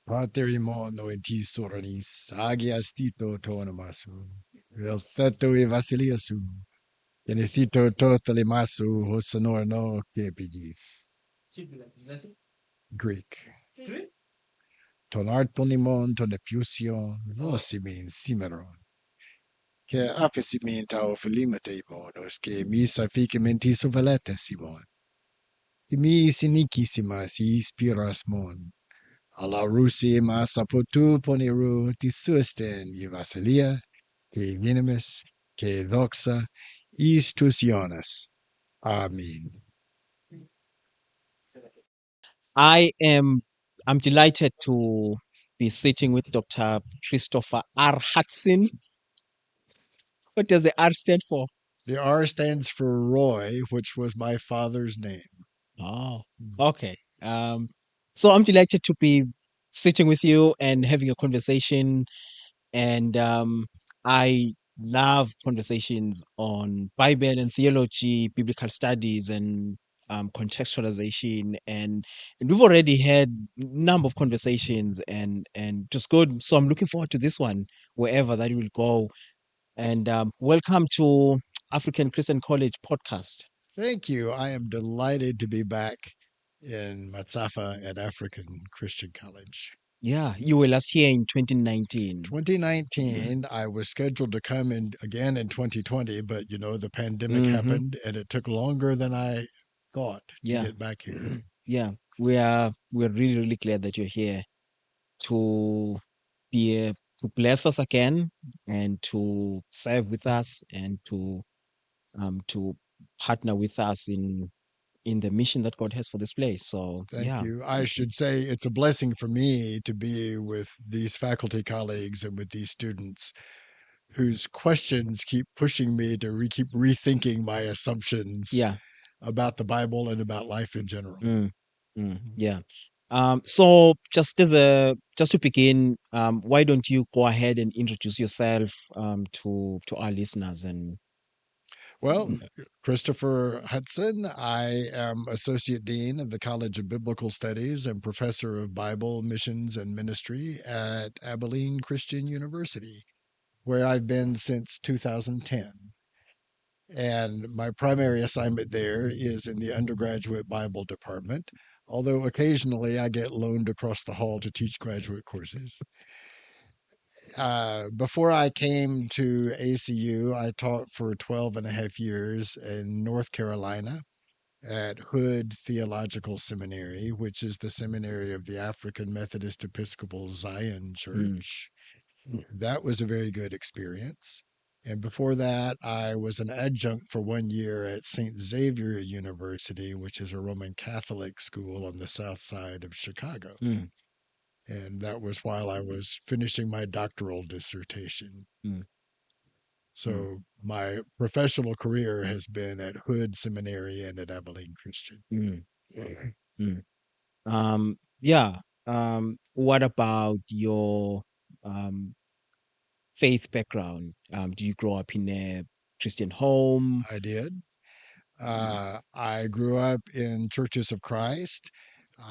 Paterimono eti soranis, agiastito tonamasu, el theto e vasiliasu, genethito totalimasu, hosonorno kepigis. Greek. Tonartonimon tonepusion, nosimin simeron. Que apesimin tau filimateimon, os que misa ficimentisu valete simon. Mi sinikisimas ispiras mon. Alla rusi mas apotu poniru tisusten i Vasilia, que vinimis, que doxa, istusiones. Amen. I'm delighted to be sitting with Dr. Christopher R. Hudson. What does the R stand for? The R stands for Roy, which was my father's name. Oh, okay. So I'm delighted to be sitting with you and having a conversation. And I love conversations on Bible and theology, biblical studies, and contextualization. And we've already had a number of conversations, and just good. So I'm looking forward to this one, wherever that will go. And welcome to African Christian College podcast. Thank you. I am delighted to be back in Matsafa at African Christian College. Yeah, you were last here in 2019. 2019, I was scheduled to come in again in 2020, but you know, the pandemic happened and it took longer than I thought to get back here. Yeah, we're really, really glad that you're here to be to bless us again and to serve with us and to partner with us in the mission that God has for this place. So Thank you. I should say it's a blessing for me to be with these faculty colleagues and with these students whose questions keep pushing me to keep rethinking my assumptions about the Bible and about life in general. Yeah. So just to begin, why don't you go ahead and introduce yourself to our listeners? And Well, Christopher Hudson, I am Associate Dean of the College of Biblical Studies and Professor of Bible, Missions, and Ministry at Abilene Christian University, where I've been since 2010. And my primary assignment there is in the undergraduate Bible department, although occasionally I get loaned across the hall to teach graduate courses. Before I came to ACU, I taught for 12 and a half years in North Carolina at Hood Theological Seminary, which is the seminary of the African Methodist Episcopal Zion Church. That was a very good experience. And before that, I was an adjunct for 1 year at St. Xavier University, which is a Roman Catholic school on the south side of Chicago. And that was while I was finishing my doctoral dissertation. So my professional career has been at Hood Seminary and at Abilene Christian. what about your faith background? Do you grow up in a Christian home? I did. I grew up in Churches of Christ.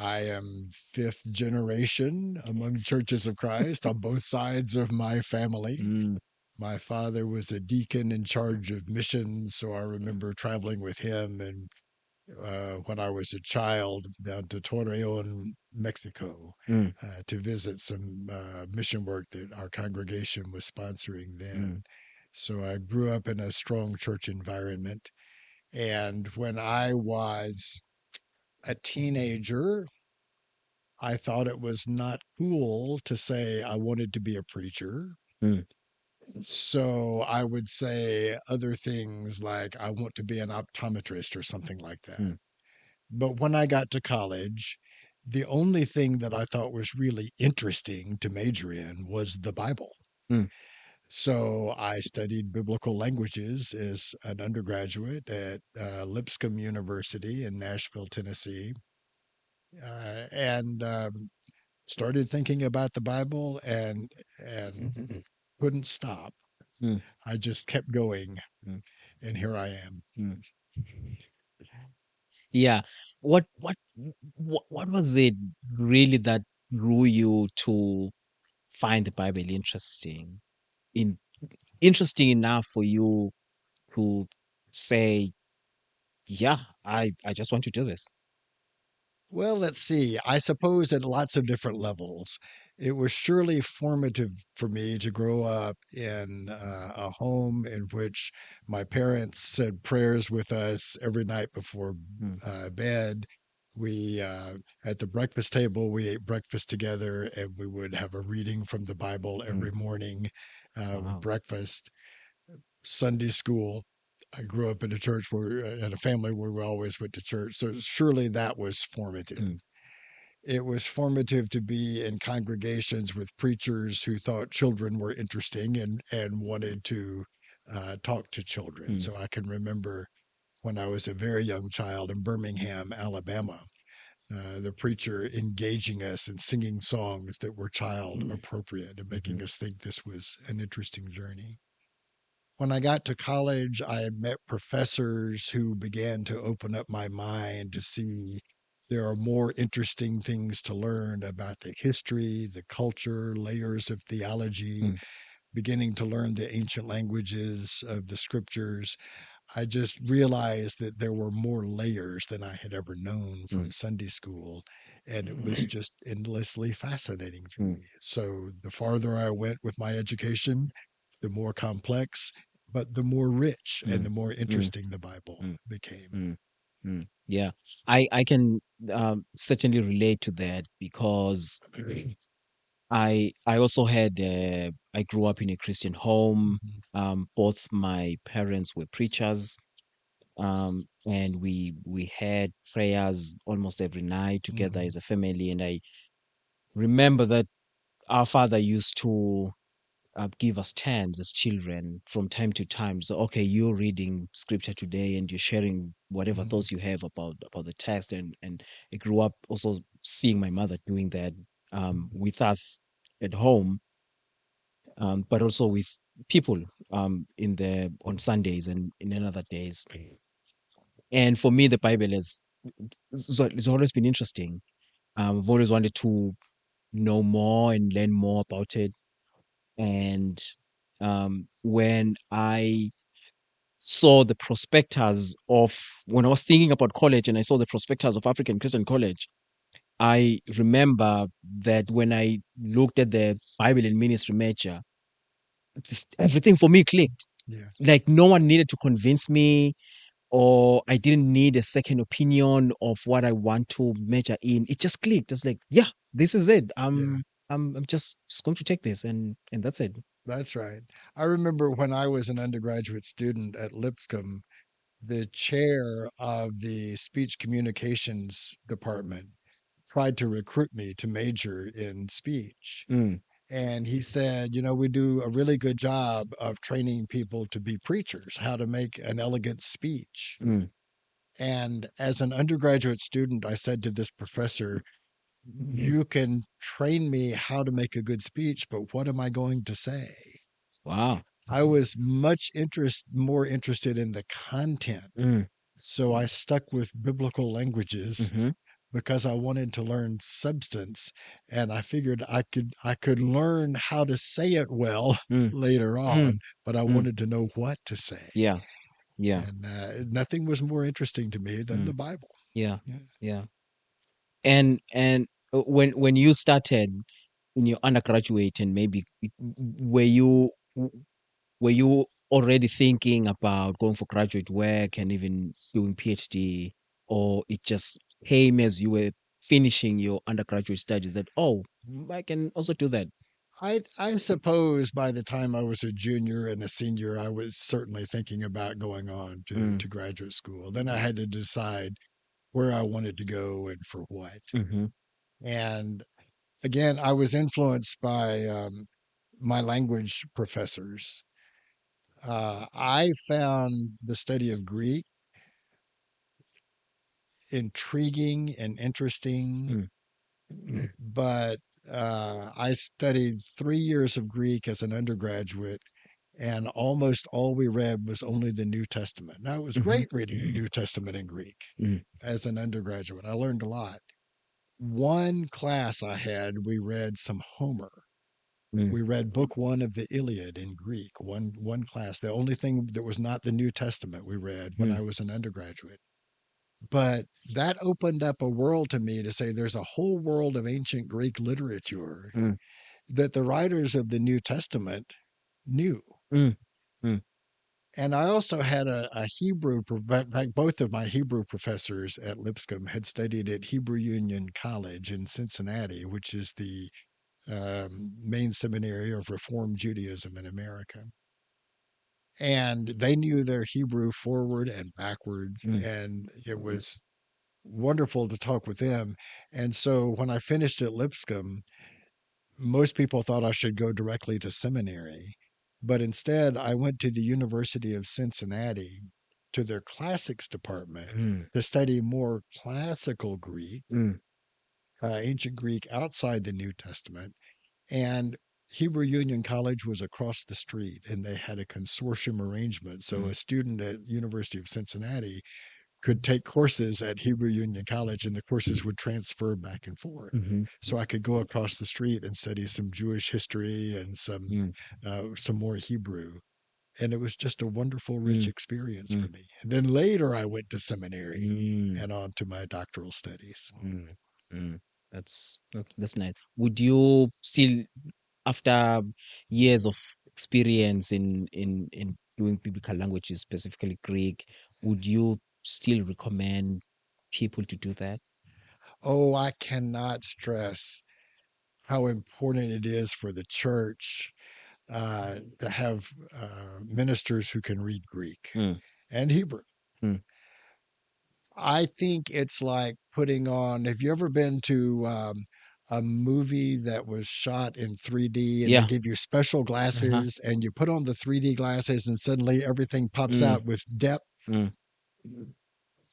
I am fifth generation among Churches of Christ on both sides of my family. My father was a deacon in charge of missions, so I remember traveling with him and when I was a child down to Torreon, Mexico, to visit some mission work that our congregation was sponsoring then. So I grew up in a strong church environment. And when I was a teenager, I thought it was not cool to say I wanted to be a preacher. So I would say other things like I want to be an optometrist or something like that. But when I got to college, the only thing that I thought was really interesting to major in was the Bible. So I studied biblical languages as an undergraduate at Lipscomb University in Nashville, Tennessee, and started thinking about the Bible and couldn't stop. I just kept going, and here I am. Yeah. What was it really that drew you to find the Bible interesting? In Interesting enough for you to say, yeah, I just want to do this. Well, let's see. I suppose at lots of different levels. It was surely formative for me to grow up in a home in which my parents said prayers with us every night before Mm, bed. We, at the breakfast table, we ate breakfast together and we would have a reading from the Bible mm, every morning with wow. breakfast. Sunday school. I grew up in a church where, in a family where we always went to church. So surely that was formative. Mm, It was formative to be in congregations with preachers who thought children were interesting and wanted to talk to children. mm, So I can remember when I was a very young child in Birmingham, Alabama, the preacher engaging us and singing songs that were child mm, appropriate and mhm, making us think this was an interesting journey. When I got to college, I met professors who began to open up my mind to see there are more interesting things to learn about the history, the culture, layers of theology, mm, beginning to learn the ancient languages of the scriptures. I just realized that there were more layers than I had ever known mm, from Sunday school. And it was just endlessly fascinating for mm, me. So the farther I went with my education, the more complex, but the more rich and mm, the more mm, interesting the Bible mm, became. mm, mm. Yeah, I can certainly relate to that because I also had I grew up in a Christian home. Mhm, Both my parents were preachers, and we had prayers almost every night together mhm, as a family. And I remember that our father used to give us turns as children from time to time. So, okay, you're reading scripture today, and you're sharing whatever mhm, thoughts you have about the text. And I grew up also seeing my mother doing that with us at home, but also with people in the on Sundays and in other days. And for me, the Bible has it's always been interesting. I've always wanted to know more and learn more about it. And when I saw the prospectus of when I was thinking about college and I saw the prospectus of African Christian College, I remember that when I looked at the Bible and ministry major, everything for me clicked. yeah, Like no one needed to convince me, or I didn't need a second opinion of what I want to major in. It just clicked. It's like, yeah, this is it. yeah. I'm just going to take this, and that's it. That's right. I remember when I was an undergraduate student at Lipscomb, the chair of the speech communications department tried to recruit me to major in speech. Mm, And he said, you know, we do a really good job of training people to be preachers, how to make an elegant speech. mm, And as an undergraduate student, I said to this professor, you can train me how to make a good speech, but what am I going to say? wow. I was more interested in the content. Mm, So I stuck with biblical languages mm-hmm, because I wanted to learn substance, and I figured I could learn how to say it well mm, later mm, on, but I mm. wanted to know what to say. Yeah, yeah, And nothing was more interesting to me than mm, the Bible. yeah, Yeah. yeah. And when you started in your undergraduate, and maybe were you were you already thinking about going for graduate work and even doing PhD, or it just came as you were finishing your undergraduate studies that, oh, I can also do that? I suppose by the time I was a junior and a senior, I was certainly thinking about going on Mm, to graduate school. Then I had to decide where I wanted to go and for what. mm-hmm, And again, I was influenced by my language professors. I found the study of Greek intriguing and interesting, mm, but I studied 3 years of Greek as an undergraduate, and almost all we read was only the New Testament. Now, it was mm-hmm, great reading the New Testament in Greek mm, as an undergraduate. I learned a lot. one class I had, we read some Homer. mm, We read book one of the Iliad in Greek, one class. The only thing that was not the New Testament we read when mm, I was an undergraduate. But that opened up a world to me to say there's a whole world of ancient Greek literature mm, that the writers of the New Testament knew. mm, mm, And I also had a Hebrew, in fact, both of my Hebrew professors at Lipscomb had studied at Hebrew Union College in Cincinnati, which is the main seminary of Reform Judaism in America. And they knew their Hebrew forward and backwards. mm, And it was wonderful to talk with them. And so when I finished at Lipscomb, most people thought I should go directly to seminary. But instead, I went to the University of Cincinnati to their classics department mm, to study more classical Greek, mm, ancient Greek outside the New Testament. And Hebrew Union College was across the street, and they had a consortium arrangement. So mm, a student at University of Cincinnati could take courses at Hebrew Union College, and the courses would transfer back and forth. mhm, So I could go across the street and study some Jewish history and mm, some more Hebrew, and it was just a wonderful, rich mm, experience mm, for me. And then later, I went to seminary mm, and on to my doctoral studies. mm, mm. That's okay, that's nice. Would you still, after years of experience in doing biblical languages, specifically Greek, would you still recommend people to do that? Oh, I cannot stress how important it is for the church to have ministers who can read Greek Mm, and Hebrew. mm. I think it's like putting on. Have you ever been to a movie that was shot in 3D and they Yeah. give you special Uh-huh. glasses and you put on the 3D glasses and suddenly everything pops Mm, out with depth? mm,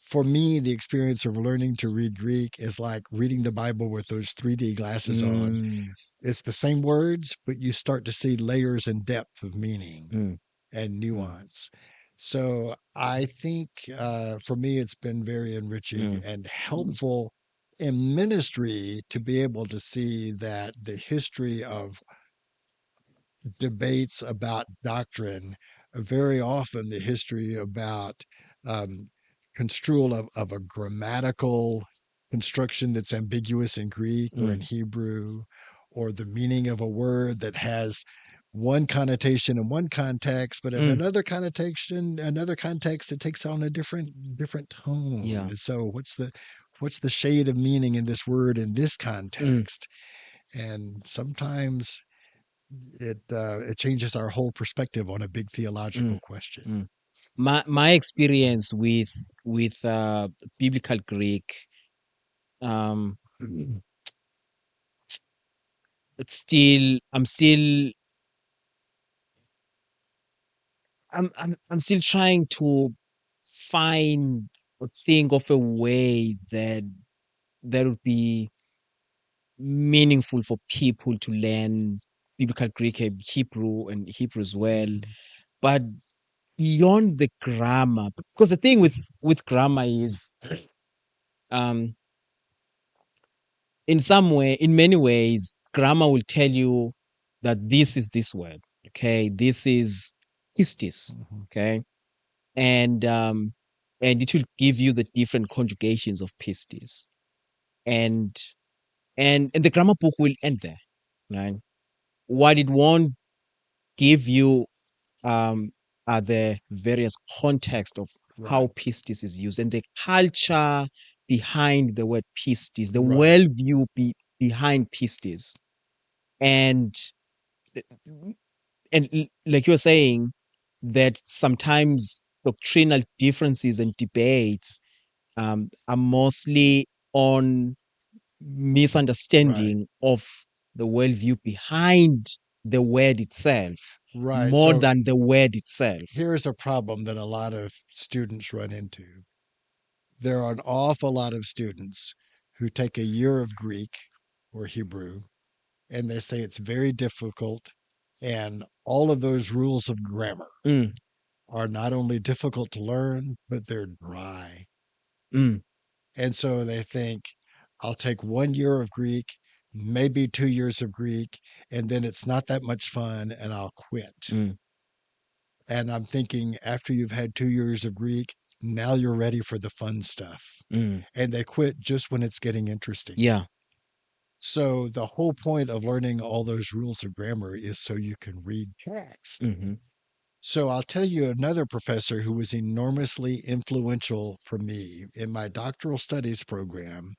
For me, the experience of learning to read Greek is like reading the Bible with those 3D glasses on. mm, It's the same words, but you start to see layers and depth of meaning mm, and mm, nuance. So I think for me, it's been very enriching mm, and helpful in ministry to be able to see that the history of debates about doctrine, very often the history about um, construal of a grammatical construction that's ambiguous in Greek or in mm, Hebrew, or the meaning of a word that has one connotation in one context, but in mm. another context, it takes on a different tone. Yeah. And so, what's the shade of meaning in this word in this Mm, context? And sometimes it changes our whole perspective on a big mm, theological question. mm. My experience with biblical Greek, um it's still I'm still trying to find or think of a way that would be meaningful for people to learn biblical Greek and Hebrew as well. Mhm. But beyond the grammar, because the thing with grammar is, um in many ways, grammar will tell you that this is this word. Okay, this is pistis. Mhm. Okay, and it will give you the different conjugations of pistis, and and the grammar book will end there. Right? What it won't give you um are the various context of how Right, pistis is used and the culture behind the word pistis, the right, worldview behind pistis, and like you're saying, that sometimes doctrinal differences and debates are mostly on right, misunderstanding of the worldview behind the word itself right. more So than the word itself. here's a problem that a lot of students run into. There are an awful lot of students who take a year of Greek or Hebrew and they say it's very difficult. And all of those rules of grammar Mm, are not only difficult to learn, but they're dry. mm, And so they think, I'll take 1 year of Greek, maybe 2 years of Greek, and then it's not that much fun and I'll quit. Mm, And I'm thinking, after you've had 2 years of Greek, now you're ready for the fun stuff. mm. And they quit just when it's getting interesting. Yeah. So the whole point of learning all those rules of grammar is so you can read text. Hmm. So I'll tell you another professor who was enormously influential for me in my doctoral studies program,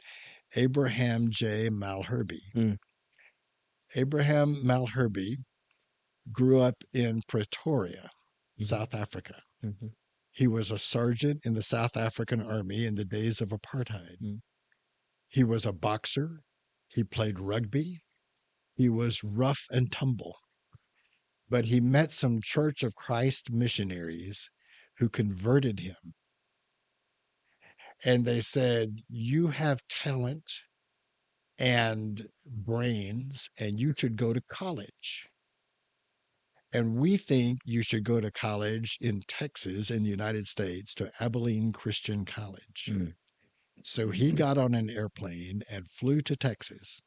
Abraham J. Malherbe. Mm, Abraham Malherbe grew up in Pretoria, mhm, South Africa. mhm, He was a sergeant in the South African Army in the days of apartheid. mm, He was a boxer. He played rugby. He was rough and tumble. But he met some Church of Christ missionaries who converted him. And they said, "You have talent and brains, and you should go to college. And we think you should go to college in Texas, in the United States, to Abilene Christian College." mm, So he got on an airplane and flew to Texas.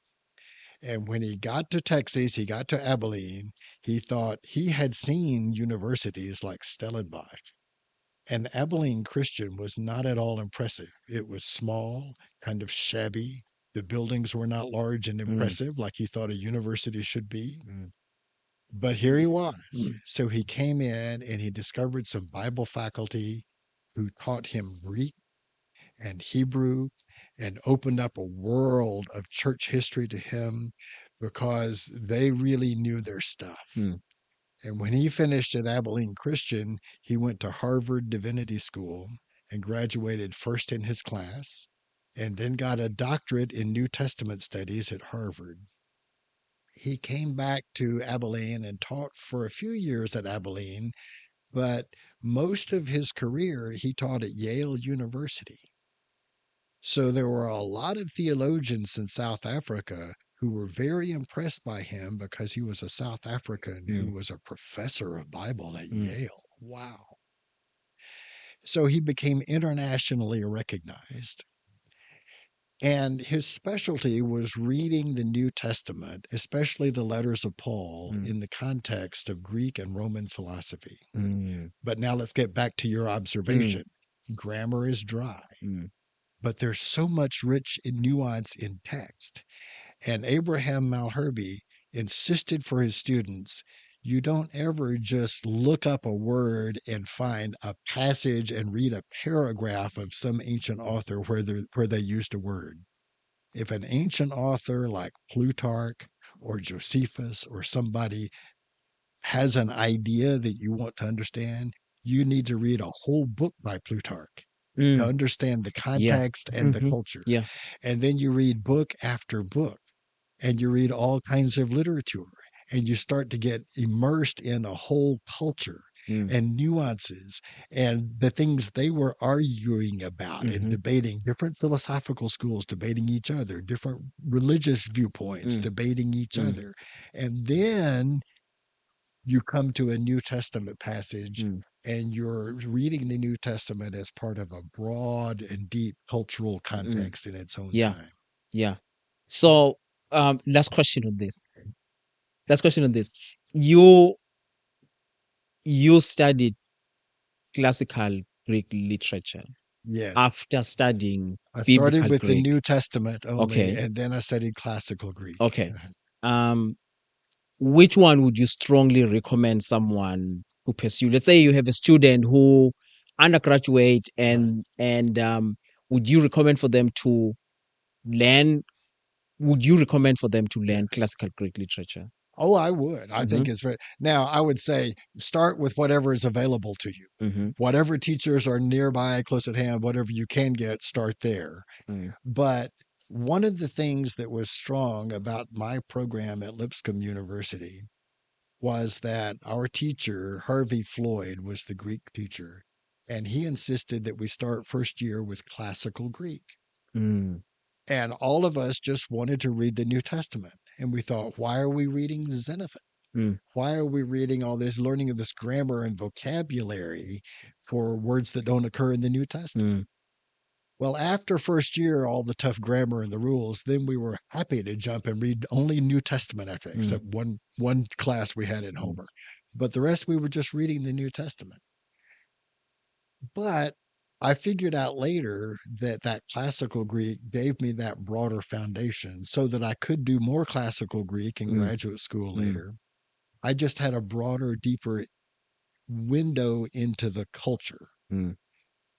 And when he got to Texas, he got to Abilene, he thought he had seen universities like Stellenbosch. And Abilene Christian was not at all impressive. It was small, kind of shabby. The buildings were not large and mm, impressive like he thought a university should be. mm, But here he was. So he came in and he discovered some Bible faculty who taught him Greek and Hebrew and opened up a world of church history to him because they really knew their stuff. mm, And when he finished at Abilene Christian, he went to Harvard Divinity School and graduated first in his class, and then got a doctorate in New Testament studies at Harvard. He came back to Abilene and taught for a few years at Abilene, but most of his career he taught at Yale University. So there were a lot of theologians in South Africa who were very impressed by him because he was a South African who mm, was a professor of Bible at mm, Yale. Wow. So he became internationally recognized. And his specialty was reading the New Testament, especially the letters of Paul, mm, in the context of Greek and Roman philosophy. mm, But now let's get back to your mm, observation. Grammar is dry, mm, but there's so much rich nuance in text. And Abraham Malherbe insisted for his students, you don't ever just look up a word and find a passage and read a paragraph of some ancient author where they used a word. If an ancient author like Plutarch or Josephus or somebody has an idea that you want to understand, you need to read a whole book by Plutarch to mm. understand the Yeah. context and the Hmm. culture. Yeah. And then you read book after book and you read all kinds of literature and you start to get immersed in a whole culture Mm, and nuances and the things they were arguing about and mhm, debating, different philosophical schools debating each other, different religious viewpoints mm, debating each mm, other. And then you come to a New Testament passage mm, and you're reading the New Testament as part of a broad and deep cultural mm. context in its own Yeah. time. Yeah. So, last question on this. Last question on this. You you studied classical Greek literature Yes. after studying I started biblical with the Greek. New Testament only, Okay. and then I studied classical Greek. Okay. Um, which one would you strongly recommend someone who pursue? Let's say you have a student who undergraduate Right. and would you recommend for them to learn? Would you recommend for them to Yeah. learn classical Greek literature? Oh, I would. I Mm-hmm. think it's very. Now, I would say start with whatever is available to you. Mm-hmm. Whatever teachers are nearby, close at hand, whatever you can get, start there. Mm, But one of the things that was strong about my program at Lipscomb University was that our teacher, Harvey Floyd, was the Greek teacher, and he insisted that we start first year with classical Greek. mm, And all of us just wanted to read the New Testament. And we thought, why are we reading Xenophon? mm, Why are we reading all this, learning of this grammar and vocabulary for words that don't occur in the New Testament? mm, Well, after first year, all the tough grammar and the rules, then we were happy to jump and read only New Testament after, Mm, except one class we had in mm, Homer. But the rest we were just reading the New Testament. But I figured out later that that classical Greek gave me that broader foundation so that I could do more classical Greek in mm, graduate school mm, later. I just had a broader, deeper window into the culture. mm,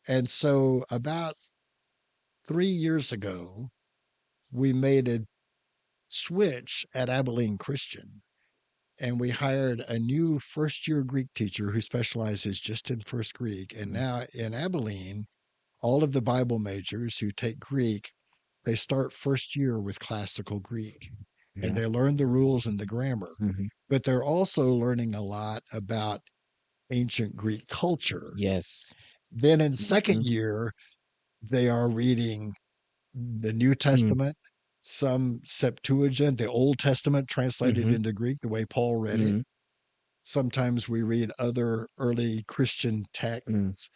And so about 3 years ago, we made a switch at Abilene Christian and we hired a new first year Greek teacher who specializes just in first Greek. And mm. now in Abilene, all of the Bible majors who take Greek, they start first year with classical Greek and Yeah. they learn the rules and the grammar, Mhm. but they're also learning a lot about ancient Greek culture. Yes. Then in second Mhm. year, they are reading the New Mm, Testament, some Septuagint, the Old Testament translated mhm, into Greek the way Paul read it. mm, Sometimes we read other early Christian mm, texts,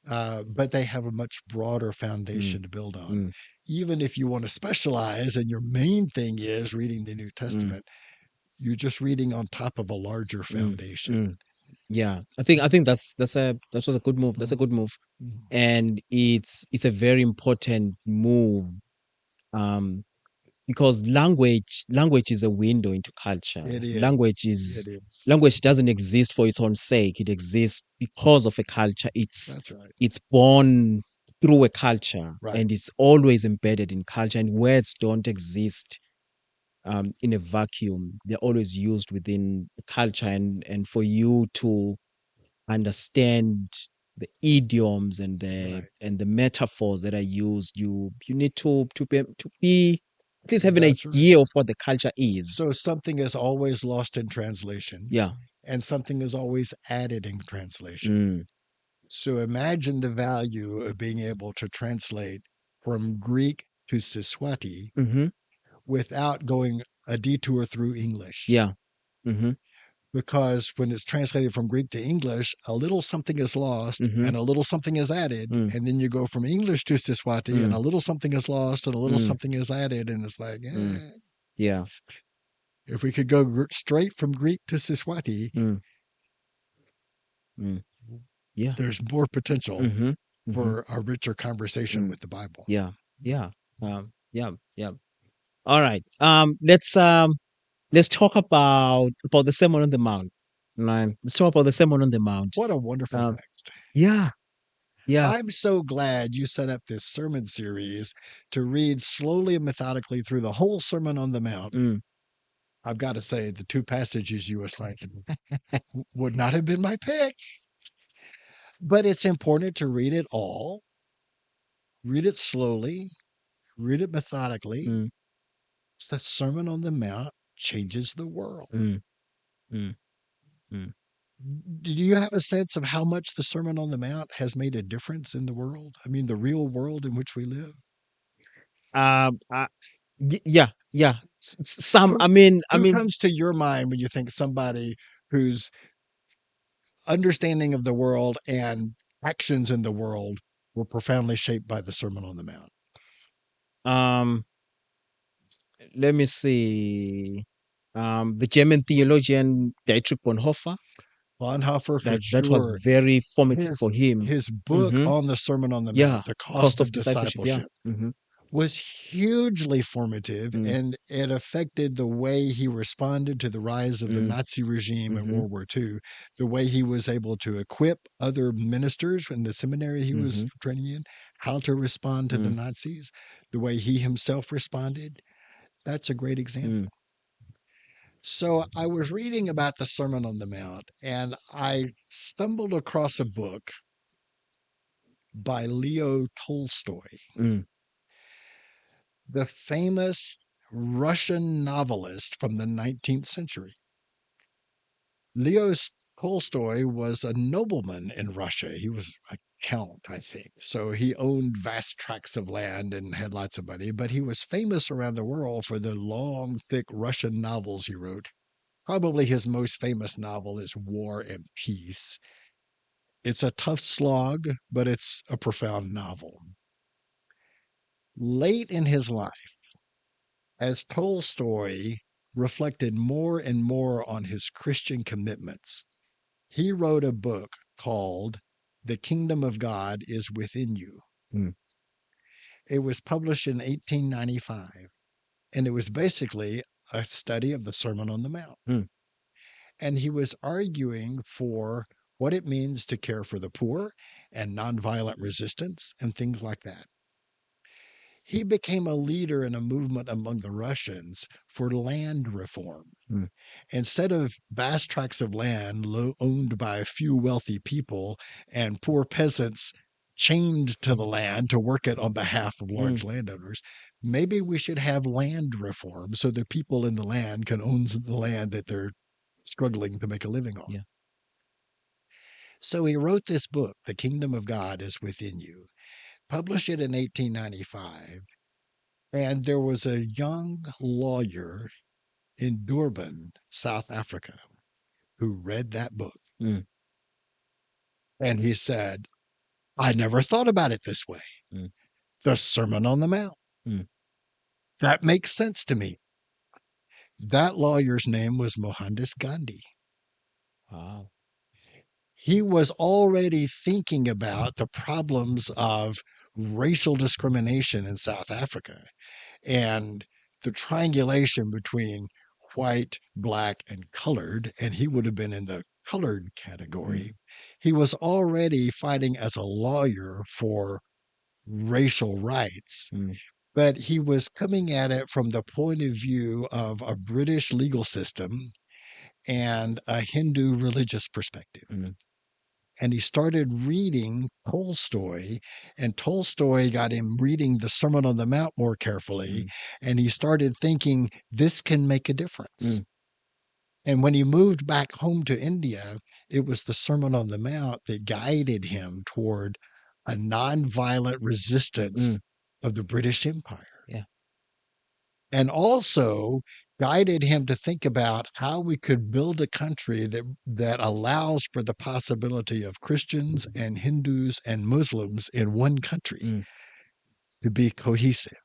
but they have a much broader mm, foundation to build on. mm, Even if you want to specialize and your main thing is reading the New mm, Testament, you're just reading on top of a larger mm, foundation. mm. Yeah, I think that was a good move. That's a Mhm. good move, Mhm. and it's a very important move. Um, because language is a window into culture. It is. Language It is is. language doesn't exist for its own sake. It exists because of a culture. That's right. It's born through a culture, Right. and it's always embedded in culture. And words don't exist in a vacuum. They're always used within the culture, and for you to understand the idioms Right. and the metaphors that are used, you need to be at least have an That's right. idea of what the culture is. So something is always lost in translation Yeah. and something is always added in translation. Mm. So imagine the value of being able to translate from Greek to Siswati Mm-hmm. without going a detour through English. Yeah. Mm-hmm. Because when it's translated from Greek to English, a little something is lost Mm-hmm. and a little something is added. Mm. And then you go from English to Siswati and Mm. a little something is lost and a little Mm. something is added. And it's like, Mm. eh, Yeah. if we could go straight from Greek to Siswati, Mm. Mm. Yeah. there's more potential Mm-hmm. Mm-hmm. for a richer conversation Mm. with the Bible. Yeah. Yeah. Yeah. Yeah. All right. Let's talk about the Sermon on the Mount. Right. Let's talk about the Sermon on the Mount. What a wonderful Um, text. yeah, yeah. I'm so glad you set up this sermon series to read slowly and methodically through the whole Sermon on the Mount. Mm, I've got to say, the two passages you assigned would not have been my pick, but it's important to read it all, read it slowly, read it methodically. mm, The Sermon on the Mount changes the world. mm, mm, mm. Do you have a sense of how much the Sermon on the Mount has made a difference in the world? I mean, the real world in which we live? Um, uh, yeah, yeah. Some, Who I who mean, comes to your mind when you think somebody whose understanding of the world and actions in the world were profoundly shaped by the Sermon on the Mount? um, let me see. The German theologian Dietrich Bonhoeffer. Bonhoeffer, for That was sure. very formative His for him. his book Mm-hmm. on the Sermon on the Yeah. Mount, The Cost Cost of of discipleship. Yeah. Discipleship, Mm-hmm. was hugely formative Mm, and it affected the way he responded to the rise of the mm, Nazi regime in mm-hmm. World War II, the way he was able to equip other ministers in the seminary he was Mm-hmm. training in, how to respond to the Mm, Nazis, the way he himself responded. That's a great mm, example. So I was reading about the Sermon on the Mount and I stumbled across a book by Leo Tolstoy, mm, the famous Russian novelist from the 19th century. Leo Tolstoy was a nobleman in Russia. He was a count, I think. So he owned vast tracts of land and had lots of money, but he was famous around the world for the long, thick Russian novels he wrote. Probably his most famous novel is War and Peace. It's a tough slog, but it's a profound novel. Late in his life, as Tolstoy reflected more and more on his Christian commitments, he wrote a book called The Kingdom of God is Within You. Mm. It was published in 1895, and it was basically a study of the Sermon on the Mount. Mm. And he was arguing for what it means to care for the poor and nonviolent resistance and things like that. He became a leader in a movement among the Russians for land reform. Mm. Instead of vast tracts of land owned by a few wealthy people and poor peasants chained to the land to work it on behalf of large landowners, maybe we should have land reform so the people in the land can own the land that they're struggling to make a living on. Yeah. So he wrote this book, The Kingdom of God is Within You, published it in 1895. And there was a young lawyer in Durban, South Africa, who read that book. Mm. And he said, I never thought about it this way. Mm. The Sermon on the Mount. Mm. That makes sense to me. That lawyer's name was Mohandas Gandhi. Wow. He was already thinking about the problems of racial discrimination in South Africa and the triangulation between white, black, and colored, and he would have been in the colored category. He was already fighting as a lawyer for racial rights, but he was coming at it from the point of view of a British legal system and a Hindu religious perspective. And he started reading Tolstoy, and Tolstoy got him reading the Sermon on the Mount more carefully. And he started thinking, this can make a difference. And when he moved back home to India, it was the Sermon on the Mount that guided him toward a nonviolent resistance of the British Empire. Yeah. And also guided him to think about how we could build a country that allows for the possibility of Christians and Hindus and Muslims in one country to be cohesive.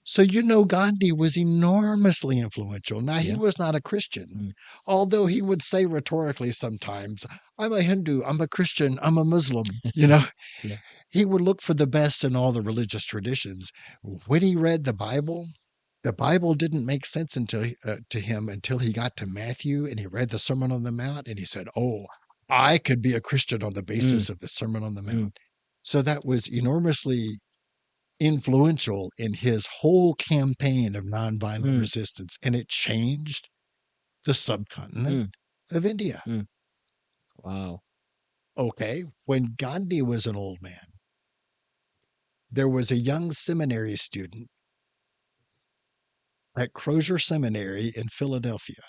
So, Gandhi was enormously influential. Now, he was not a Christian, although he would say rhetorically sometimes, I'm a Hindu, I'm a Christian, I'm a Muslim. Yeah. He would look for the best in all the religious traditions. When he read the Bible didn't make sense to him until he got to Matthew and he read the Sermon on the Mount and he said, oh, I could be a Christian on the basis of the Sermon on the Mount. So that was enormously influential in his whole campaign of nonviolent resistance, and it changed the subcontinent of India. Wow. Okay, when Gandhi was an old man, there was a young seminary student at Crozier Seminary in Philadelphia.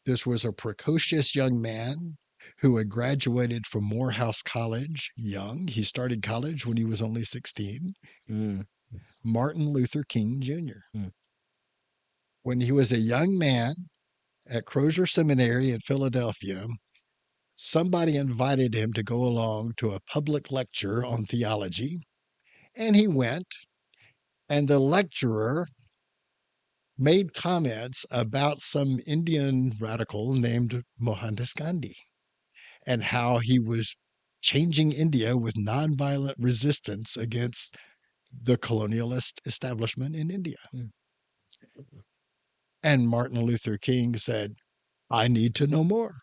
This was a precocious young man who had graduated from Morehouse College young. He started college when he was only 16. Martin Luther King Jr. When he was a young man at Crozier Seminary in Philadelphia, somebody invited him to go along to a public lecture on theology, and he went, and the lecturer made comments about some Indian radical named Mohandas Gandhi and how he was changing India with nonviolent resistance against the colonialist establishment in India. And Martin Luther King said, I need to know more.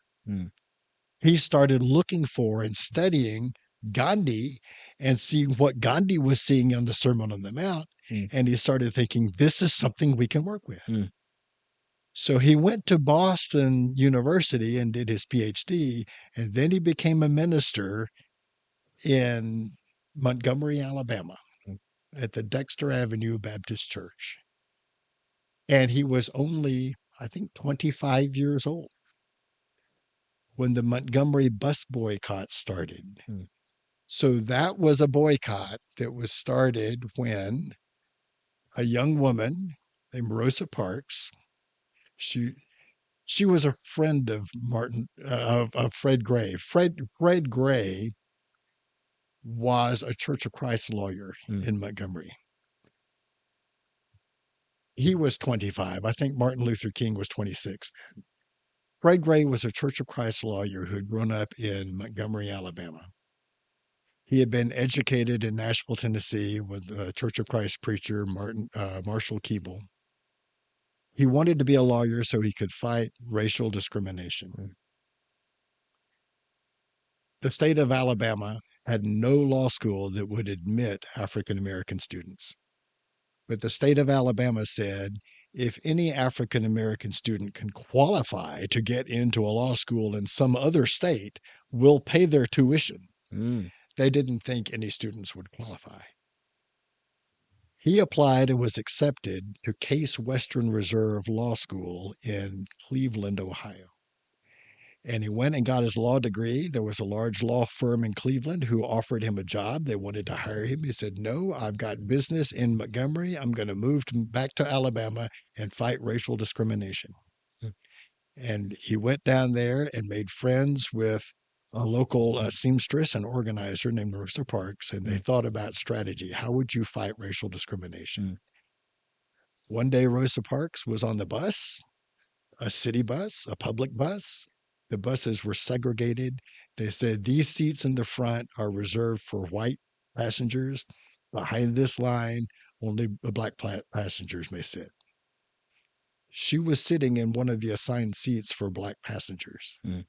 He started looking for and studying Gandhi and seeing what Gandhi was seeing on the Sermon on the Mount. And he started thinking, this is something we can work with. So he went to Boston University and did his PhD, and then he became a minister in Montgomery, Alabama, at the Dexter Avenue Baptist Church. And he was only, I think, 25 years old when the Montgomery bus boycott started. So that was a boycott that was started when a young woman named Rosa Parks, she was a friend of Martin of Fred Gray. Fred Gray was a Church of Christ lawyer mm, in Montgomery. He was 25. I think Martin Luther King was 26. Fred Gray was a Church of Christ lawyer who had grown up in Montgomery, Alabama. He had been educated in Nashville, Tennessee, with the Church of Christ preacher Marshall Keeble. He wanted to be a lawyer so he could fight racial discrimination. mm, The state of Alabama had no law school that would admit African American students. But the state of Alabama said if any African American student can qualify to get into a law school in some other state, we'll pay their tuition. mm, They didn't think any students would qualify. He applied and was accepted to Case Western Reserve Law School in Cleveland, Ohio. And he went and got his law degree. There was a large law firm in Cleveland who offered him a job. They wanted to hire him. He said, "No, I've got business in Montgomery. I'm going to move back to Alabama and fight racial discrimination." mm, And he went down there and made friends with a local seamstress and organizer named Rosa Parks. And they mm, thought about strategy. How would you fight racial discrimination? mm, One day, Rosa Parks was on the bus, a city bus, a public bus. The buses were segregated. They said these seats in the front are reserved for white passengers. Behind this line, only black passengers may sit. She was sitting in one of the assigned seats for black passengers, mm,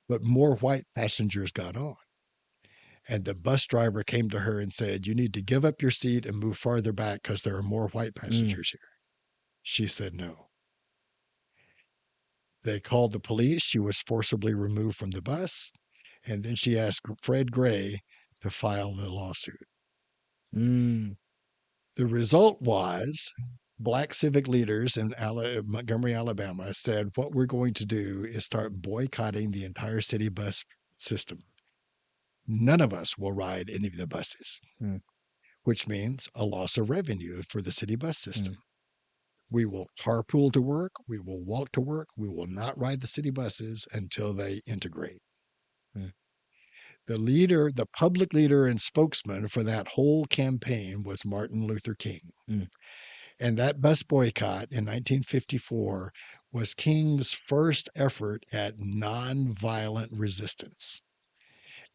but more white passengers got on. And the bus driver came to her and said, "You need to give up your seat and move farther back because there are more white mm, passengers here." She said no. They called the police. She was forcibly removed from the bus. And then she asked Fred Gray to file the lawsuit. mm, The result was black civic leaders in Montgomery, Alabama said, "What we're going to do is start boycotting the entire city bus system. None of us will ride any of the buses," mm, which means a loss of revenue for the city bus system. mm, We will carpool to work. We will walk to work. We will not ride the city buses until they integrate. mm, The public leader and spokesman for that whole campaign was Martin Luther King. mm, And that bus boycott in 1954 was King's first effort at nonviolent resistance.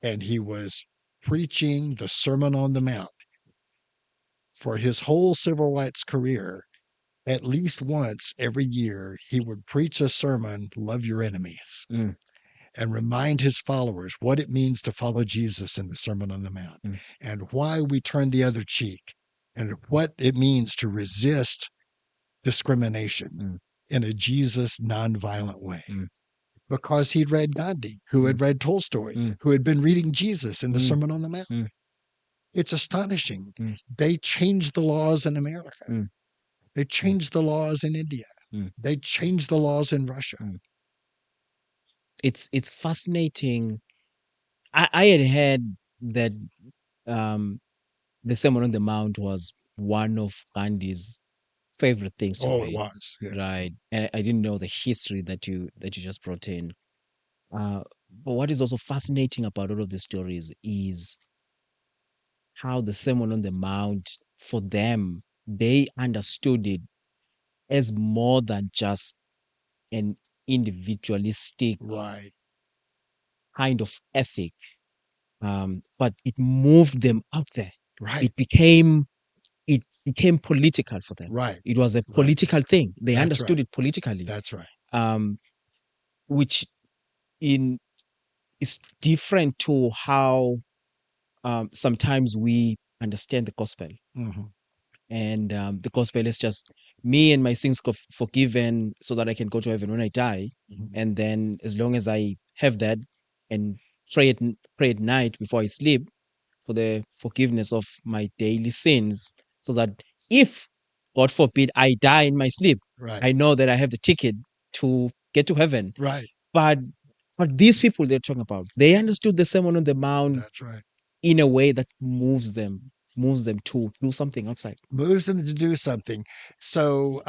And he was preaching the Sermon on the Mount for his whole civil rights career. At least once every year, he would preach a sermon, "Love Your Enemies," mm, and remind his followers what it means to follow Jesus in the Sermon on the Mount mm, and why we turn the other cheek and what it means to resist discrimination mm, in a Jesus nonviolent way. mm, Because he'd read Gandhi, who mm, had read Tolstoy, mm, who had been reading Jesus in the mm, Sermon on the Mount. mm, It's astonishing. mm, They changed the laws in America. mm, They mm, changed the laws in India. mm, They changed the laws in Russia. mm. It's fascinating. I had heard that um, the Sermon on the Mount was one of Gandhi's favorite things to Oh, it read, was. Yeah. right? And I didn't know the history that you just brought in. But what is also fascinating about all of the stories is how the Sermon on the Mount, for them, they understood it as more than just an individualistic Right. kind of ethic, but it moved them out there. Right. It became political for them. Right. It was a Right. political thing. They That's understood right. it politically, That's right. um, which in is different to how sometimes we understand the gospel. Hmm. And the gospel is just me and my sins forgiven so that I can go to heaven when I die. Hmm. And then as long as I have that and pray at night before I sleep for the forgiveness of my daily sins, so that if, God forbid, I die in my sleep, Right. I know that I have the ticket to get to heaven. Right. But these people they're talking about, they understood the Sermon on the Mount That's right. in a way that moves them to do something outside. Moves them to do something. So,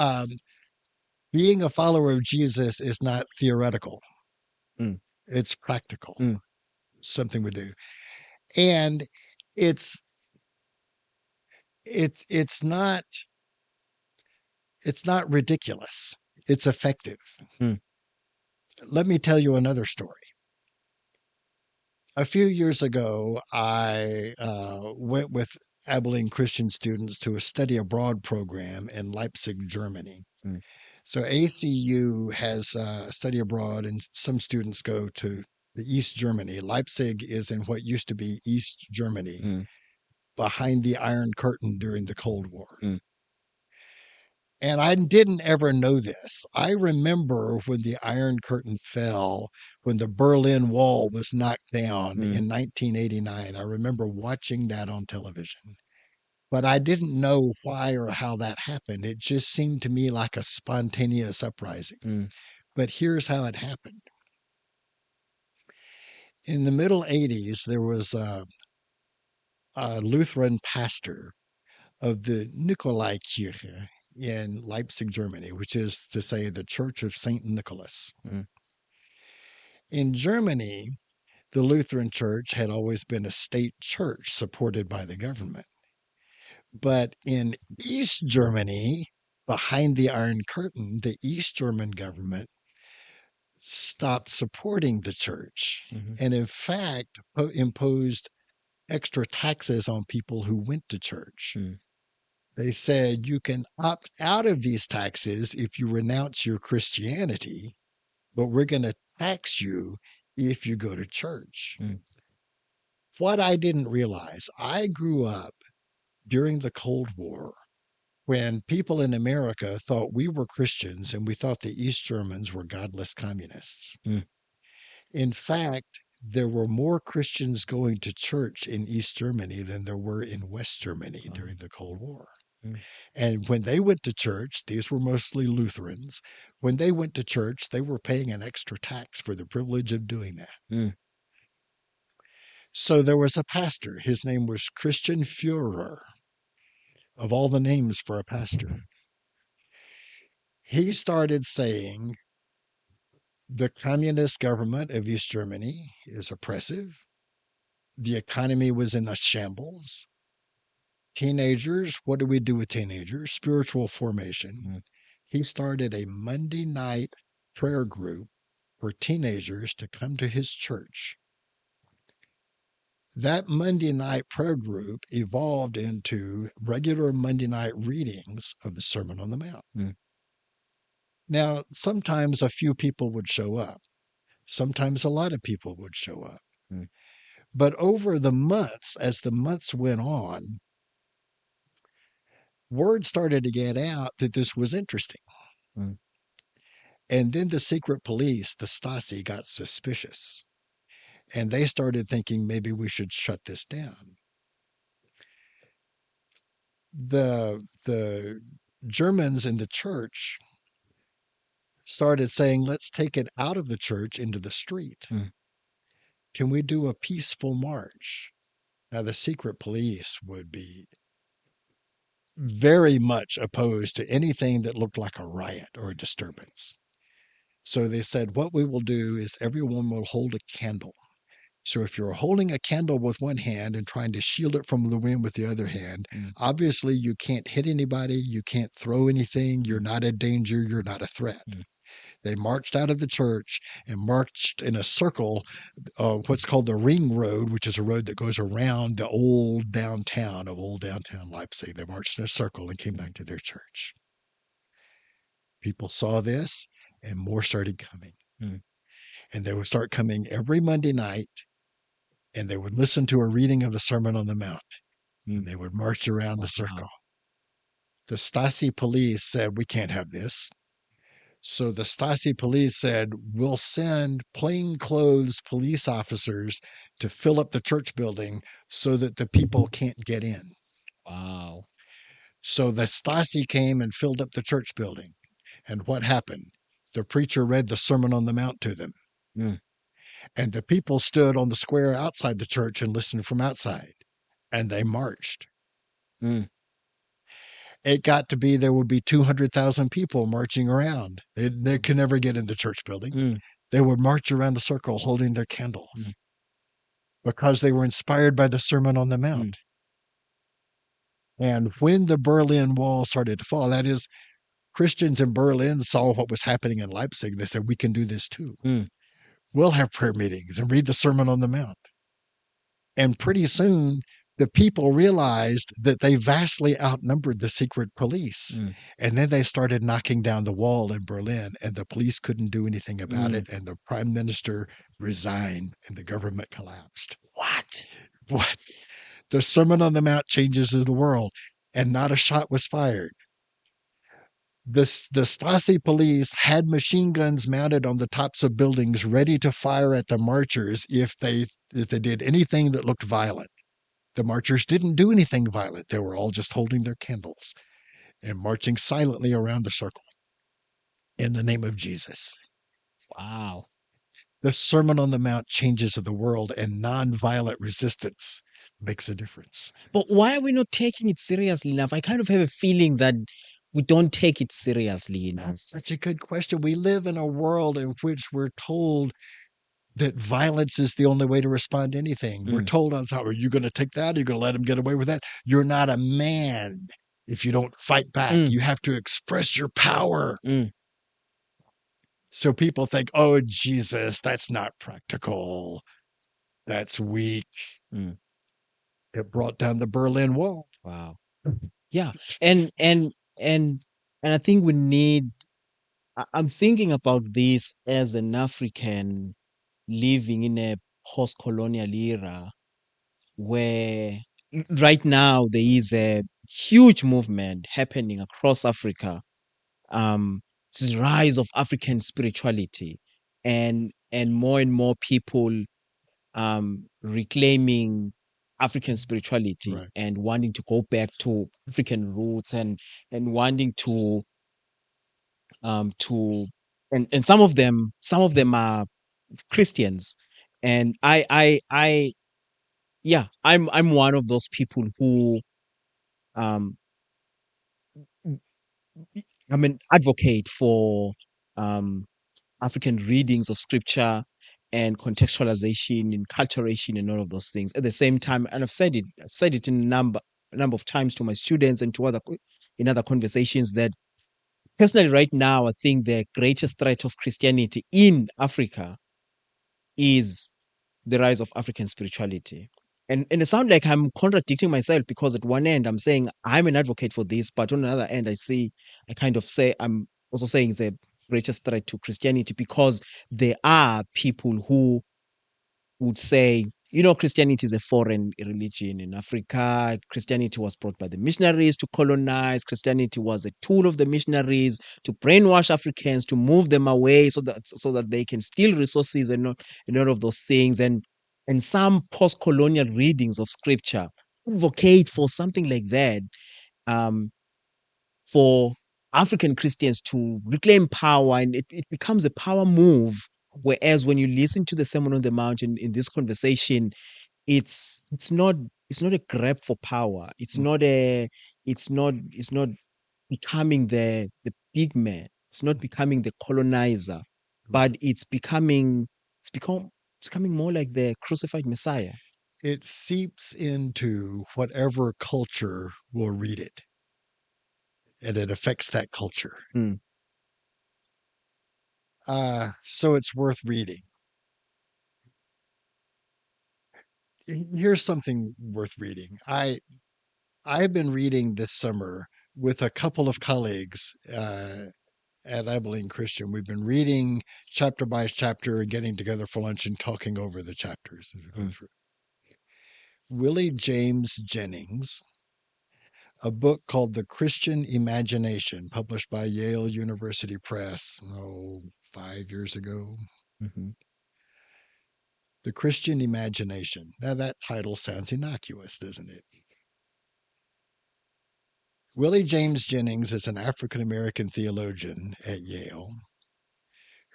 being a follower of Jesus is not theoretical, Mm, it's practical, mm, something we do. And it's it's it's not ridiculous. It's effective. Mm, Let me tell you another story. A few years ago, I went with Abilene Christian students to a study abroad program in Leipzig, Germany. mm, So ACU has a study abroad, and some students go to the East Germany. Leipzig is in what used to be East Germany, mm, behind the Iron Curtain during the Cold War. mm, And I didn't ever know this. I remember when the Iron Curtain fell, when the Berlin Wall was knocked down mm, in 1989. I remember watching that on television, but I didn't know why or how that happened. It just seemed to me like a spontaneous uprising. mm, But here's how it happened. In the middle 80s, there was a Lutheran pastor of the Nikolaikirche in Leipzig, Germany, which is to say the Church of St. Nicholas. mm, In Germany, the Lutheran Church had always been a state church supported by the government. But in East Germany, behind the Iron Curtain, the East German government stopped supporting the church mhm, and, in fact, imposed extra taxes on people who went to church. mm. They said you can opt out of these taxes if you renounce your Christianity, but we're going to tax you if you go to church. Mm. What I didn't realize, I grew up during the Cold War when people in America thought we were Christians and we thought the East Germans were godless communists. Mm. In fact, there were more Christians going to church in East Germany than there were in West Germany Wow. during the Cold War. Mm, And when they went to church, these were mostly Lutherans. When they went to church, they were paying an extra tax for the privilege of doing that. mm, So there was a pastor. His name was Christian Führer, of all the names for a pastor. He started saying the communist government of East Germany is oppressive. The economy was in a shambles. Teenagers, what do we do with teenagers? Spiritual formation. mm, He started a Monday night prayer group for teenagers to come to his church. That Monday night prayer group evolved into regular Monday night readings of the Sermon on the Mount. mm, Now, sometimes a few people would show up. Sometimes a lot of people would show up. mm, But over the months, as the months went on, word started to get out that this was interesting. mm, And then the secret police, the Stasi, got suspicious. And they started thinking maybe we should shut this down. The Germans in the church started saying, let's take it out of the church into the street. mm, Can we do a peaceful march? Now, the secret police would be very much opposed to anything that looked like a riot or a disturbance. So they said, what we will do is everyone will hold a candle. So if you're holding a candle with one hand and trying to shield it from the wind with the other hand, mm, obviously you can't hit anybody, you can't throw anything, you're not a danger, you're not a threat. mm, They marched out of the church and marched in a circle, what's called the Ring Road, which is a road that goes around the old downtown of old downtown Leipzig. They marched in a circle and came back to their church. People saw this and more started coming. mm, And they would start coming every Monday night and they would listen to a reading of the Sermon on the Mount and mm. they would march around the Wow. circle. The Stasi police said, we can't have this. So the Stasi police said, we'll send plainclothes police officers to fill up the church building so that the people can't get in. Wow. So the Stasi came and filled up the church building. And what happened? The preacher read the Sermon on the Mount to them. Mm, And the people stood on the square outside the church and listened from outside. And they marched. mm, It got to be there would be 200,000 people marching around. They could never get in the church building. mm, They would march around the circle holding their candles. mm. because they were inspired by the Sermon on the mm, Mount. And when the Berlin Wall started to fall, that is, Christians in Berlin saw what was happening in Leipzig. They said, we can do this too. mm, We'll have prayer meetings and read the Sermon on the Mount. And pretty soon, the people realized that they vastly outnumbered the secret police. mm, And then they started knocking down the wall in Berlin, and the police couldn't do anything about mm. it. And the prime minister resigned, and the government collapsed. What? What? The Sermon on the Mount changes the world, and not a shot was fired. The Stasi police had machine guns mounted on the tops of buildings ready to fire at the marchers if they did anything that looked violent. The marchers didn't do anything violent. They were all just holding their candles and marching silently around the circle in the name of Jesus. Wow. The Sermon on the Mount changes the world, and nonviolent resistance makes a difference. But why are we not taking it seriously enough? I kind of have a feeling that we don't take it seriously enough. That's such a good question. We live in a world in which we're told that violence is the only way to respond to anything. We're Mm, told on top, are you going to take that? Are you going to let him get away with that? You're not a man if you don't fight back. mm, You have to express your power. mm, So people think, oh, Jesus, that's not practical. That's weak. mm. It brought down the Berlin Wall. Wow. Yeah. And and and and I think we need I'm thinking about this as an African living in a post-colonial era where right now there is a huge movement happening across Africa. This is rise of African spirituality and more people reclaiming African spirituality Right. and wanting to go back to African roots and wanting to and some of them are Christians, and I yeah, I'm one of those people who um I'm an advocate for um African readings of scripture and contextualization and culturation and all of those things. At the same time, and I've said it in a number of times to my students and to in other conversations that personally right now I think the greatest threat of Christianity in Africa is the rise of African spirituality. And it sounds like I'm contradicting myself because at one end I'm saying I'm an advocate for this, but on another end I kind of say I'm also saying it's the greatest threat to Christianity because there are people who would say, Christianity is a foreign religion in Africa. Christianity was brought by the missionaries to colonize. Christianity was a tool of the missionaries to brainwash Africans, to move them away so that they can steal resources and all of those things. And some post-colonial readings of scripture advocate for something like that, um, for African Christians to reclaim power, and it becomes a power move. Whereas when you listen to the Sermon on the Mount in this conversation, it's not a grab for power. It's not becoming the big man. It's not becoming the colonizer, Right. but it's becoming more like the crucified Messiah. It seeps into whatever culture will read it, and it affects that culture. Mm, So it's worth reading. Here's something worth reading. I've been reading this summer with a couple of colleagues at Abilene Christian. We've been reading chapter by chapter and getting together for lunch and talking over the chapters as we go mm, through. Willie James Jennings, a book called The Christian Imagination, published by Yale University Press, 5 years ago. mhm, The Christian Imagination. Now, that title sounds innocuous, doesn't it? Willie James Jennings is an African American theologian at Yale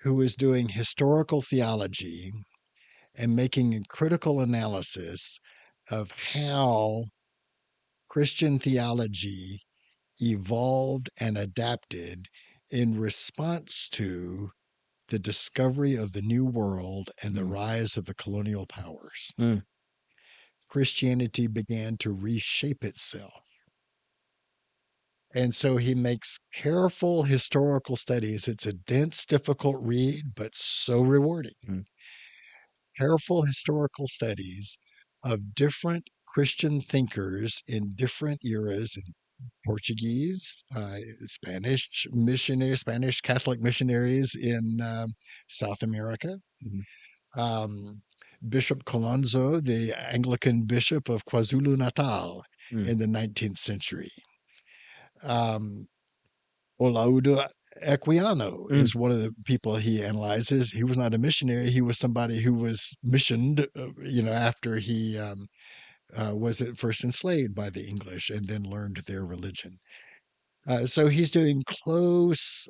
who is doing historical theology and making a critical analysis of how Christian theology evolved and adapted in response to the discovery of the New World and the mm, rise of the colonial powers. mm. Christianity began to reshape itself. And so he makes careful historical studies. It's a dense, difficult read, but so rewarding. Mm. Careful historical studies of different Christian thinkers in different eras in Portuguese, Spanish missionaries, Spanish Catholic missionaries in South America. Mhm. Um, Bishop Colonzo, the Anglican bishop of KwaZulu Natal Mm. in the 19th century. Um, Olaudah Equiano Mm. is one of the people he analyzes. He was not a missionary. He was somebody who was missioned, after he was at first enslaved by the English and then learned their religion. So he's doing close,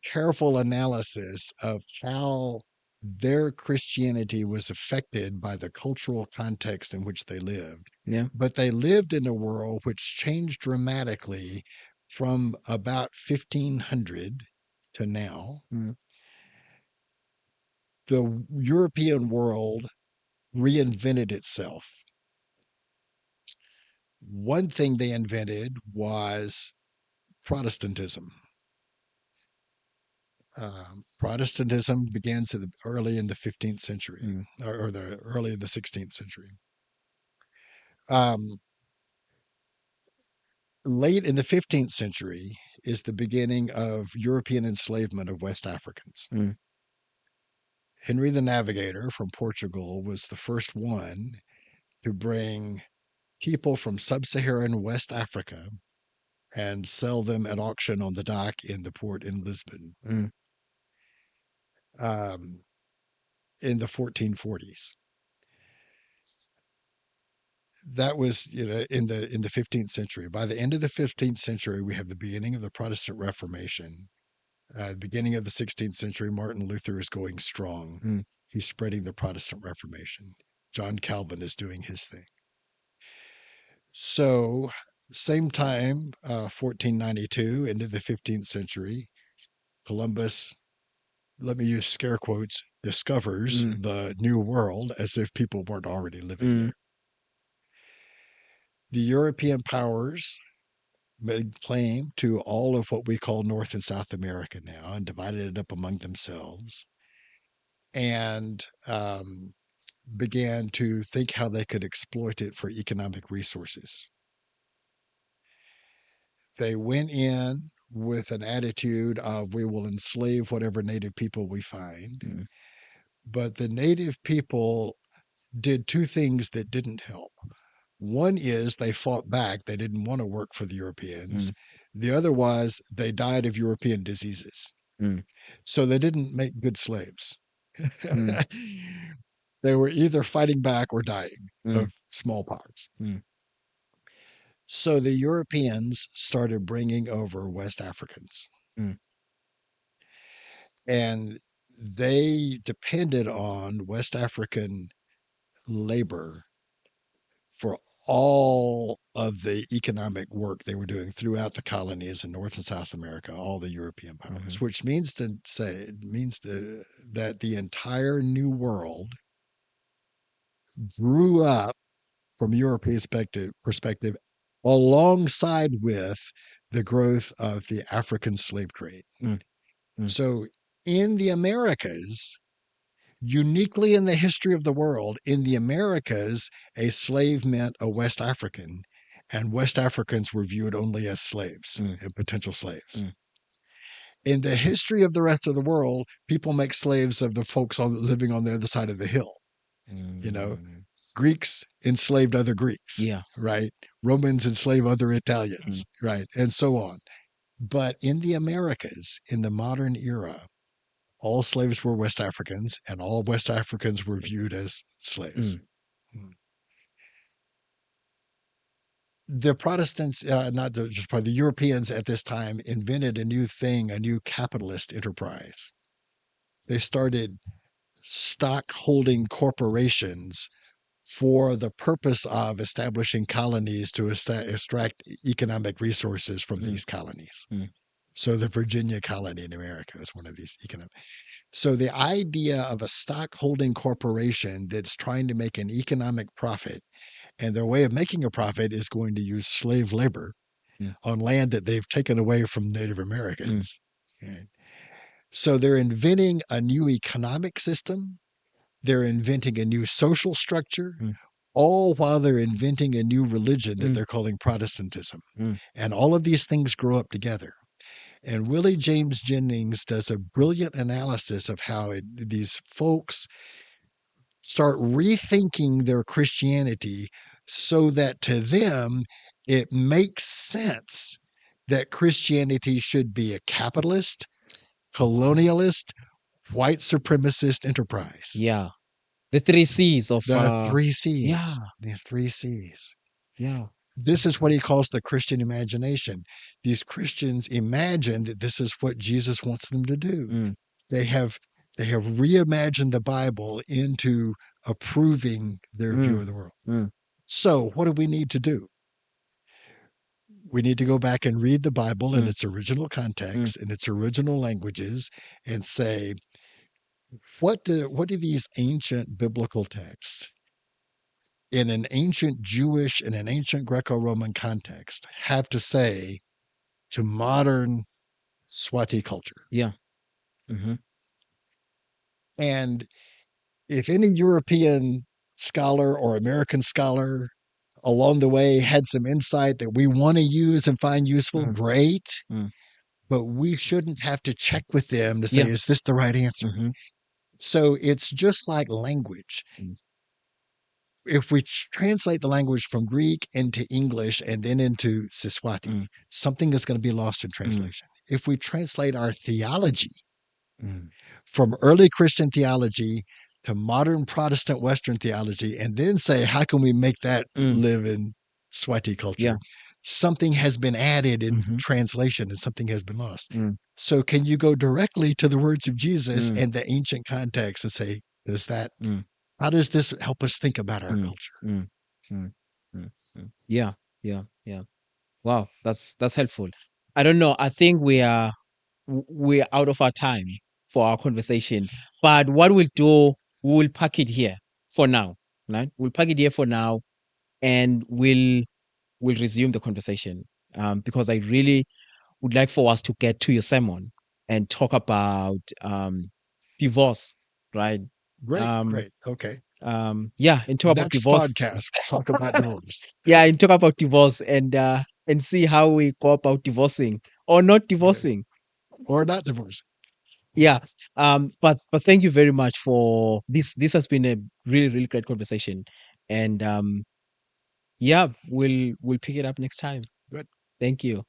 careful analysis of how their Christianity was affected by the cultural context in which they lived. Yeah. But they lived in a world which changed dramatically from about 1500 to now. Mm. The European world reinvented itself. One thing they invented was Protestantism. Protestantism begins early in the 15th century, Mm. or the early in the 16th century. Um, Late in the 15th century is the beginning of European enslavement of West Africans. Mm. Henry the Navigator from Portugal was the first one to bring people from sub-Saharan West Africa and sell them at auction on the dock in the port in Lisbon, Mm. um, in the 1440s. That was, in the 15th century. By the end of the 15th century, we have the beginning of the Protestant Reformation. Beginning of the 16th century, Martin Luther is going strong. Mm. He's spreading the Protestant Reformation. John Calvin is doing his thing. So, same time, 1492 into the 15th century, Columbus, let me use scare quotes, discovers Mm. the New World as if people weren't already living Mm. there. The European powers made claim to all of what we call North and South America now and divided it up among themselves, and began to think how they could exploit it for economic resources. They went in with an attitude of we will enslave whatever native people we find. Mm. But the native people did two things that didn't help. One is they fought back. They didn't want to work for the Europeans. Mm. The other was they died of European diseases. Mm. So they didn't make good slaves. Mm. They were either fighting back or dying Mm. of smallpox. Mm. So the Europeans started bringing over West Africans. Mm. And they depended on West African labor for all of the economic work they were doing throughout the colonies in North and South America, all the European powers, Mhm. which means that the entire New World grew up from a European perspective alongside with the growth of the African slave trade. Mm. Mm. So in the Americas, uniquely in the history of the world, in the Americas, a slave meant a West African, and West Africans were viewed only as slaves Mm. and potential slaves. Mm. In the history of the rest of the world, people make slaves of the folks living on the other side of the hill. You know, Mm. Greeks enslaved other Greeks, Yeah. right? Romans enslaved other Mm. Italians, right? And so on. But in the Americas, in the modern era, all slaves were West Africans, and all West Africans were viewed as slaves. Mm. Hmm. The Protestants, not the, just probably the Europeans at this time, invented a new thing, a new capitalist enterprise. They started stock holding corporations for the purpose of establishing colonies to extract economic resources from Mm. these colonies. Mm. So the Virginia colony in America is one of these economic. So the idea of a stock holding corporation that's trying to make an economic profit, and their way of making a profit is going to use slave labor Mm. on land that they've taken away from Native Mm. Americans. Okay. So they're inventing a new economic system. They're inventing a new social structure, Mm. all while they're inventing a new religion that Mm. they're calling Protestantism. Mm. And all of these things grow up together. And Willie James Jennings does a brilliant analysis of how these folks start rethinking their Christianity so that to them it makes sense that Christianity should be a capitalist, colonialist, white supremacist enterprise. Yeah. The three C's of The three yeah, C's. The three C's. yeah. This is what he calls the Christian imagination. These Christians imagine that this is what Jesus wants them to do. Mm. They have they have reimagined the Bible into approving their view Mm. of the world. Mm. So, what do we need to do? We need to go back and read the Bible in Mm. its original Mm. context, in its original languages, and say, what do these ancient biblical texts in an ancient Jewish and an ancient Greco-Roman context have to say to modern Swati culture? Yeah. Mm-hmm. And if any European scholar or American scholar along the way had some insight that we want to use and find useful, Mm. great. Mm. But we shouldn't have to check with them to say, Yeah. is this the right answer? Mm-hmm. So it's just like language. Mm. If we translate the language from Greek into English and then into Siswati, Mm. something is going to be lost in Mm. translation. If we translate our theology Mm. from early Christian theology to modern Protestant Western theology, and then say, how can we make that Mm. live in Swati Yeah. culture? Something has been added in Mm-hmm. translation and something has been lost. Mm. So, can you go directly to the words of Jesus Mm. and the ancient context and say, is that, Mm. how does this help us think about our Mm. culture? Mm. Mm. Mm. Mm. Yeah. Yeah. Yeah. Wow, that's helpful. I don't know. I think we're out of our time for our conversation. But what we'll do, we'll pack it here for now. Right? We'll pack it here for now, and we'll resume the conversation. Because I really would like for us to get to your sermon and talk about divorce, right? Great, Um, great. Okay. yeah, and talk about Next divorce. podcast, we'll talk about divorce. Yeah, and talk about divorce and see how we go about divorcing or not Okay. divorcing. Or not divorce. Yeah. But thank you very much for this. This has been a really, really great conversation. And yeah, we'll pick it up next time. Good. Thank you.